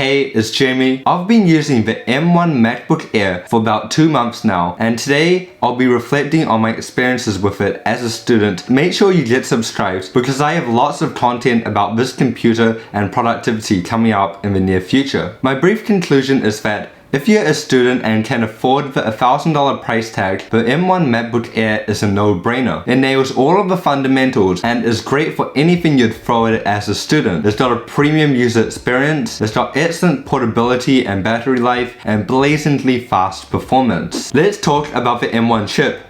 Hey, it's Jamie. I've been using the M1 MacBook Air for about 2 months now, and today I'll be reflecting on my experiences with it as a student. Make sure you get subscribed because I have lots of content about this computer and productivity coming up in the near future. My brief conclusion is that if you're a student and can afford the $1,000 price tag, the M1 MacBook Air is a no-brainer. It nails all of the fundamentals and is great for anything you'd throw at it as a student. It's got a premium user experience, it's got excellent portability and battery life, and blazingly fast performance. Let's talk about the M1 chip.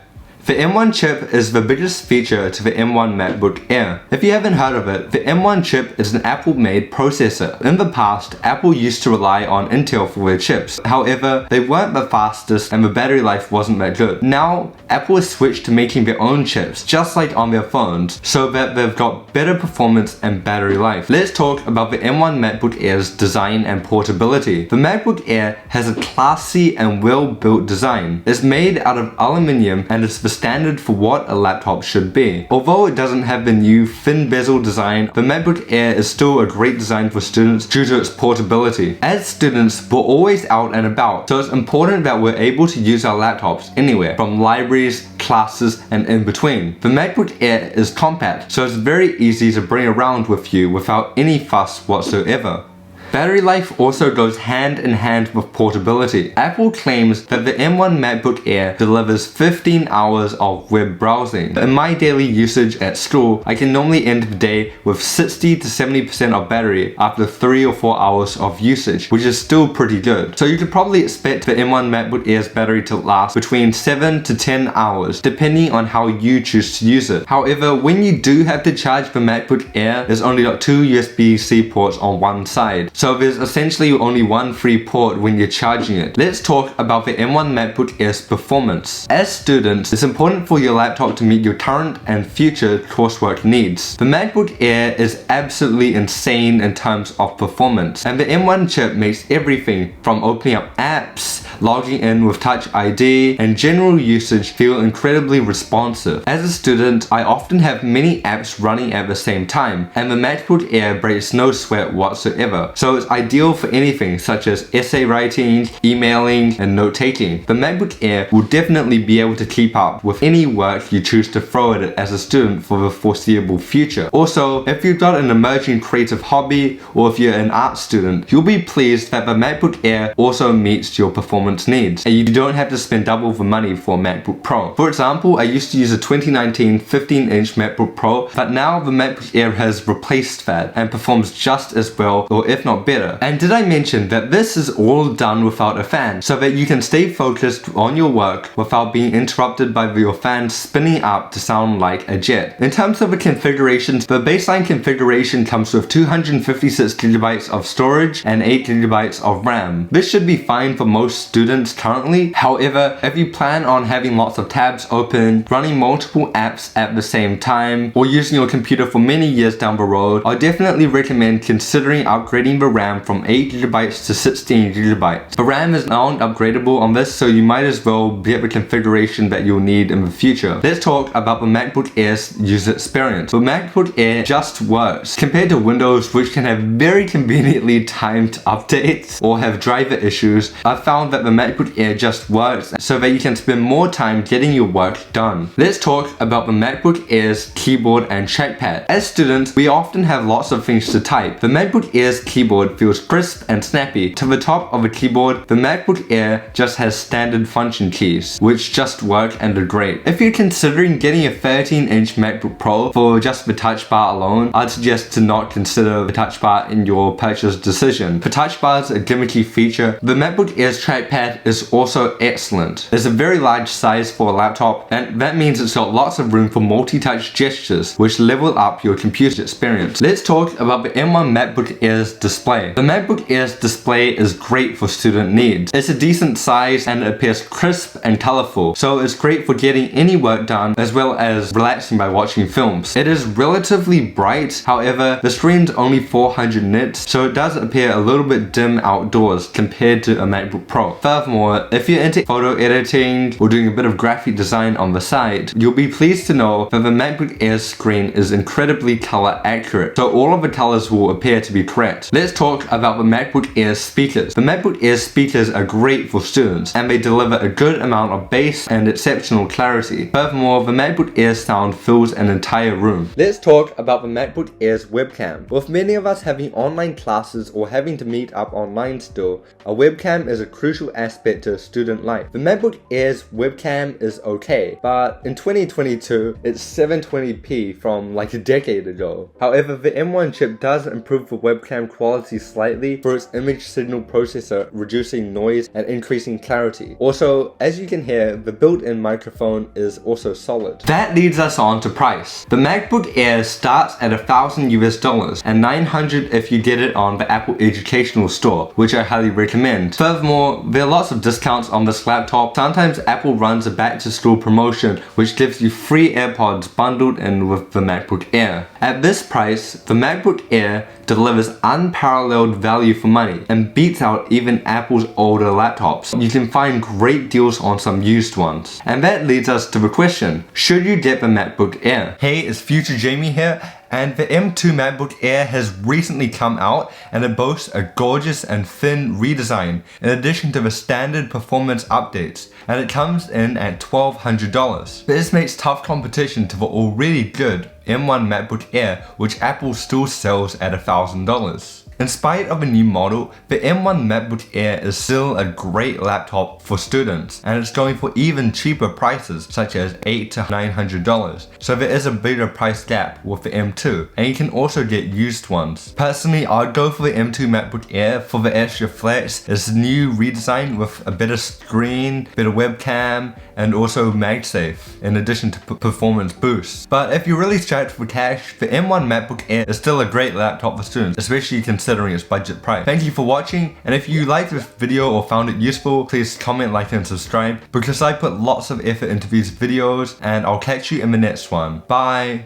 The M1 chip is the biggest feature to the M1 MacBook Air. If you haven't heard of it, the M1 chip is an Apple-made processor. In the past, Apple used to rely on Intel for their chips. However, they weren't the fastest and the battery life wasn't that good. Now, Apple has switched to making their own chips, just like on their phones, so that they've got better performance and battery life. Let's talk about the M1 MacBook Air's design and portability. The MacBook Air has a classy and well-built design. It's made out of aluminium and is the standard for what a laptop should be. Although it doesn't have the new thin bezel design, the MacBook Air is still a great design for students due to its portability. As students, we're always out and about, so it's important that we're able to use our laptops anywhere, from libraries, classes, and in between. The MacBook Air is compact, so it's very easy to bring around with you without any fuss whatsoever. Battery life also goes hand in hand with portability. Apple claims that the M1 MacBook Air delivers 15 hours of web browsing. In my daily usage at school, I can normally end the day with 60 to 70% of battery after 3 or 4 hours of usage, which is still pretty good. So you could probably expect the M1 MacBook Air's battery to last between 7 to 10 hours, depending on how you choose to use it. However, when you do have to charge the MacBook Air, it's only got 2 USB-C ports on one side. So there's essentially only one free port when you're charging it. Let's talk about the M1 MacBook Air's performance. As students, it's important for your laptop to meet your current and future coursework needs. The MacBook Air is absolutely insane in terms of performance, and the M1 chip makes everything from opening up apps, logging in with Touch ID, and general usage feel incredibly responsive. As a student, I often have many apps running at the same time, and the MacBook Air breaks no sweat whatsoever. So it's ideal for anything such as essay writing, emailing, and note-taking. The MacBook Air will definitely be able to keep up with any work you choose to throw at it as a student for the foreseeable future. Also, if you've got an emerging creative hobby, or if you're an art student, you'll be pleased that the MacBook Air also meets your performance needs, and you don't have to spend double the money for a MacBook Pro. For example, I used to use a 2019 15-inch MacBook Pro, but now the MacBook Air has replaced that and performs just as well, or if not better. And did I mention that this is all done without a fan, so that you can stay focused on your work without being interrupted by your fan spinning up to sound like a jet. In terms of the configurations, the baseline configuration comes with 256GB of storage and 8GB of RAM. This should be fine for most students currently. However, if you plan on having lots of tabs open, running multiple apps at the same time, or using your computer for many years down the road, I definitely recommend considering upgrading the RAM from 8GB to 16GB. The RAM is non-upgradable on this, so you might as well get the configuration that you'll need in the future. Let's talk about the MacBook Air's user experience. The MacBook Air just works. Compared to Windows, which can have very conveniently timed updates or have driver issues, I've found that the MacBook Air just works so that you can spend more time getting your work done. Let's talk about the MacBook Air's keyboard and trackpad. As students, we often have lots of things to type. The MacBook Air's keyboard feels crisp and snappy. To the top of the keyboard, the MacBook Air just has standard function keys, which just work and are great. If you're considering getting a 13-inch MacBook Pro for just the touch bar alone, I'd suggest to not consider the touch bar in your purchase decision. The touch bar is a gimmicky feature. The MacBook Air's trackpad is also excellent. It's a very large size for a laptop, and that means it's got lots of room for multi-touch gestures, which level up your computer experience. Let's talk about the M1 MacBook Air's display. The MacBook Air's display is great for student needs. It's a decent size and it appears crisp and colorful, so it's great for getting any work done as well as relaxing by watching films. It is relatively bright, however, the screen's only 400 nits, so it does appear a little bit dim outdoors compared to a MacBook Pro. Furthermore, if you're into photo editing or doing a bit of graphic design on the side, you'll be pleased to know that the MacBook Air's screen is incredibly color accurate, so all of the colors will appear to be correct. Let's let's talk about the MacBook Air speakers. The MacBook Air speakers are great for students and they deliver a good amount of bass and exceptional clarity. Furthermore, the MacBook Air sound fills an entire room. Let's talk about the MacBook Air's webcam. With many of us having online classes or having to meet up online still, a webcam is a crucial aspect to a student life. The MacBook Air's webcam is okay, but in 2022, it's 720p from like a decade ago. However, the M1 chip does improve the webcam quality slightly for its image signal processor, reducing noise and increasing clarity. Also, as you can hear, the built-in microphone is also solid. That leads us on to price. The MacBook Air starts at $1,000 and $900 if you get it on the Apple Educational Store, which I highly recommend. Furthermore, there are lots of discounts on this laptop. Sometimes Apple runs a back to school promotion which gives you free AirPods bundled in with the MacBook Air. At this price, the MacBook Air delivers unparalleled value for money and beats out even Apple's older laptops. You can find great deals on some used ones. And that leads us to the question, should you get the MacBook Air? Hey, it's Future Jamie here, and the M2 MacBook Air has recently come out and it boasts a gorgeous and thin redesign in addition to the standard performance updates, and it comes in at $1,200. This makes tough competition to the already good M1 MacBook Air, which Apple still sells at $1,000. In spite of a new model, the M1 MacBook Air is still a great laptop for students, and it's going for even cheaper prices such as $800 to $900. So there is a bigger price gap with the M2, and you can also get used ones. Personally, I'd go for the M2 MacBook Air for the extra flex. It's a new redesign with a better screen, better webcam, and also MagSafe, in addition to performance boosts. But if you're really strapped for cash, the M1 MacBook Air is still a great laptop for students, especially considering its budget price. Thank you for watching, and if you liked this video or found it useful, please comment, like, and subscribe, because I put lots of effort into these videos, and I'll catch you in the next one. Bye!